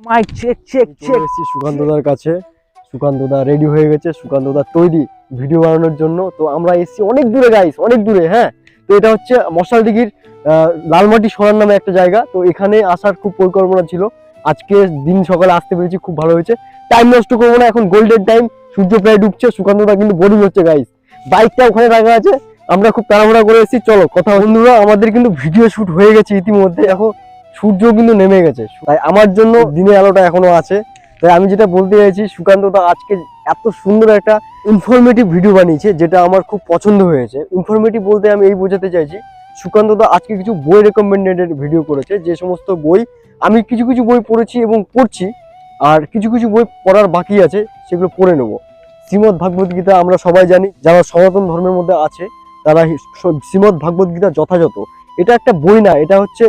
Mic check check check. সুকান্তদার কাছে সুকান্তদা রেডি হয়ে গেছে, সুকান্তদা তৈরি ভিডিও বানানোর জন্য। তো আমরা এসেছি অনেক দূরে গাইস, অনেক দূরে। হ্যাঁ, তো এটা হচ্ছে মশালদিঘির লালমাটি সরার নামে একটা জায়গা। তো এখানে আসার খুব পরিকল্পনা ছিল, আজকে দিন সকালে আসতে পেরেছি, খুব ভালো হয়েছে। টাইম নষ্ট করবো না, এখন গোল্ডেন টাইম, সূর্য প্রায় ডুবছে। সুকান্তদা কিন্তু বোরিং হচ্ছে গাইস, বাইকটা ওখানে রাখা আছে, আমরা খুব তাড়াহুড়া করে এসেছি। চলো কথা। বন্ধুরা, আমাদের কিন্তু ভিডিও শুট হয়ে গেছে ইতিমধ্যে, এখন সূর্য কিন্তু নেমে গেছে, তাই আমার জন্য দিনের আলোটা এখনো আছে। তাই আমি যেটা বলতে চাইছি, সুকান্তদা আজকে এত সুন্দর একটা ইনফরমেটিভ ভিডিও বানিয়েছে, যেটা আমার খুব পছন্দ হয়েছে। ইনফরমেটিভ বলতে আমি এই বোঝাতে চাইছি, সুকান্তদা আজকে কিছু বই রেকমেন্ডেড ভিডিও করেছে, যে সমস্ত বই আমি কিছু কিছু বই পড়েছি এবং পড়ছি, আর কিছু কিছু বই পড়ার বাকি আছে, সেগুলো পড়ে নেব। শ্রীমদ্ ভাগবত গীতা আমরা সবাই জানি, যারা সনাতন ধর্মের মধ্যে আছে তারা শ্রীমদ্ ভাগবত গীতা যথাযথ, এটা একটা বই না, এটা হচ্ছে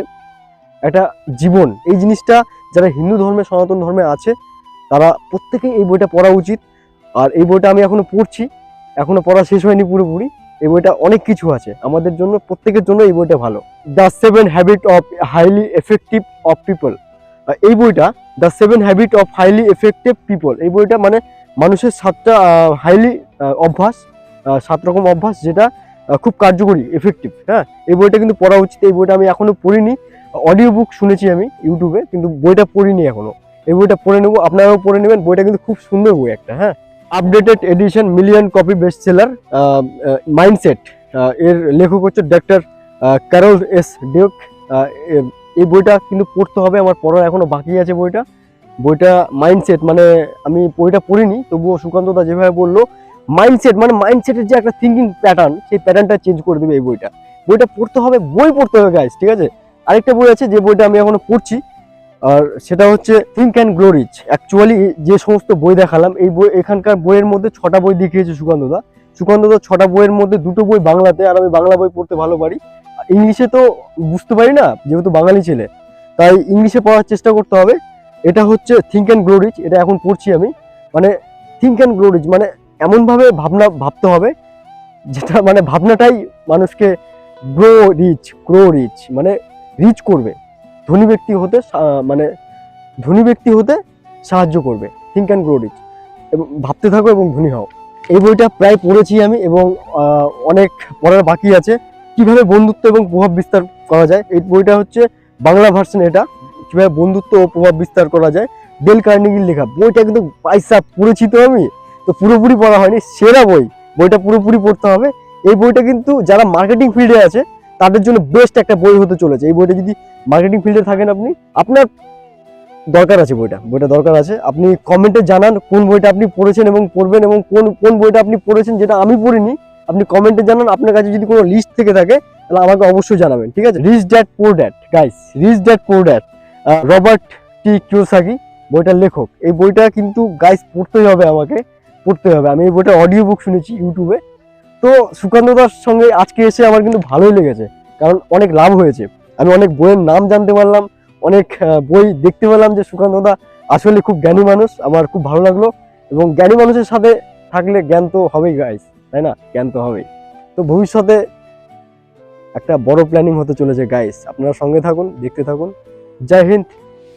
একটা জীবন। এই জিনিসটা যারা হিন্দু ধর্মে সনাতন ধর্মে আছে তারা প্রত্যেকেই এই বইটা পড়া উচিত। আর এই বইটা আমি এখনো পড়ছি, এখনো পড়া শেষ হয়নি পুরোপুরি। এই বইটা অনেক কিছু আছে আমাদের জন্য, প্রত্যেকের জন্য এই বইটা ভালো। The 7 habit of highly effective of people, এই বইটা the 7 habit of highly effective people, এই বইটা মানে মানুষের 7টা হাইলি অভ্যাস, 7 রকম অভ্যাস যেটা খুব কার্যকরী, এফেক্টিভ। হ্যাঁ, এই বইটা কিন্তু পড়া উচিত। এই বইটা আমি এখনো পড়িনি, অডিও বুক শুনেছি আমি ইউটিউবে, কিন্তু বইটা পড়িনি এখনো। এই বইটা পড়ে নেবো, আপনারাও পড়ে নেবেন। বইটা কিন্তু খুব সুন্দর বই একটা। হ্যাঁ, updated edition, million copy best seller, mindset, এর লেখক হচ্ছে ডক্টর ক্যারল এস ডিউক। এই বইটা কিন্তু পড়তে হবে, আমার পড়ার এখনো বাকি আছে বইটা। বইটা মাইন্ডসেট, মানে আমি বইটা পড়িনি, তবুও সুকান্তদা যেভাবে বললো, মাইন্ডসেট মানে মাইন্ডসেটের যে একটা থিঙ্কিং প্যাটার্ন, সেই প্যাটার্নটা চেঞ্জ করে দেবে এই বইটা। বইটা পড়তে হবে, বই পড়তে হবে গাইস, ঠিক আছে। আরেকটা বই আছে যে বইটা আমি এখনো পড়ছি, আর সেটা হচ্ছে think and grow rich. Actually যে সমস্ত বই দেখালাম, এই বই এখানকার বইয়ের মধ্যে 6টা বই দেখিয়েছে সুকান্তদা। 6টা বইয়ের মধ্যে 2টো বই বাংলাতে, আর আমি বাংলা বই পড়তে ভালো পারি, ইংলিশে তো বুঝতে পারি না যেহেতু বাঙালি ছেলে, তাই ইংলিশে পড়ার চেষ্টা করতে হবে। এটা হচ্ছে থিঙ্ক অ্যান্ড গ্রো রিচ, এটা এখন পড়ছি আমি। মানে থিঙ্ক অ্যান্ড গ্রো রিচ মানে এমনভাবে ভাবতে হবে, যেটা মানে ভাবনাটাই মানুষকে গ্রো রিচ মানে রিচ করবে, ধনী ব্যক্তি হতে মানে ধনী ব্যক্তি হতে সাহায্য করবে। থিঙ্ক অ্যান্ড গ্রো রিচ, এবং ভাবতে থাকো এবং ধনী হও। এই বইটা প্রায় পড়েছি আমি, এবং অনেক পড়ার বাকি আছে। কিভাবে বন্ধুত্ব এবং প্রভাব বিস্তার করা যায়, এই বইটা হচ্ছে বাংলা ভার্সন। এটা কিভাবে বন্ধুত্ব ও প্রভাব বিস্তার করা যায়, ডেল কার্নেগির লেখা। বইটা কিন্তু পয়সা পড়েছি তো আমি, তো পুরোপুরি পড়া হয়নি, সেরা বই। বইটা পুরোপুরি পড়তে হবে। এই বইটা কিন্তু যারা মার্কেটিং ফিল্ডে আছে তাদের জন্য বেস্ট একটা বই হতে চলেছে। এই বইটা যদি মার্কেটিং ফিল্ডে থাকেন আপনি, আপনার দরকার আছে বইটা দরকার আছে। আপনি কমেন্টে জানান কোন বইটা আপনি পড়েছেন এবং পড়বেন, এবং কোন বইটা আপনি পড়েছেন যেটা আমি পড়িনি। আপনি কমেন্টে জানান। আপনার কাছে যদি কোনো লিস্ট থেকে থাকে তাহলে আমাকে অবশ্যই জানাবেন, ঠিক আছে। Rich dad poor dad guys, rich dad poor dad, Robert T Kiyosaki বইটার লেখক। এই বইটা কিন্তু গাইস পড়তেই হবে, আমাকে পড়তে হবে। আমি এই বইটা অডিও বুক শুনেছি ইউটিউবে। তো সুকান্তদার সঙ্গে আজকে এসে আমার কিন্তু ভালোই লেগেছে, কারণ অনেক লাভ হয়েছে। আমি অনেক বইয়ের নাম জানতে পারলাম, অনেক বই দেখতে পেলাম যে সুকান্তদা আসলে খুব জ্ঞানী মানুষ। আমার খুব ভালো লাগলো, এবং জ্ঞানী মানুষের সাথে থাকলে জ্ঞান তো হবেই গাইস, তাই না? জ্ঞান তো হবেই। তো ভবিষ্যতে একটা বড় প্ল্যানিং হতে চলেছে গাইস, আপনারা সঙ্গে থাকুন, দেখতে থাকুন। জয় হিন্দ,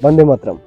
বন্দে মাতরম।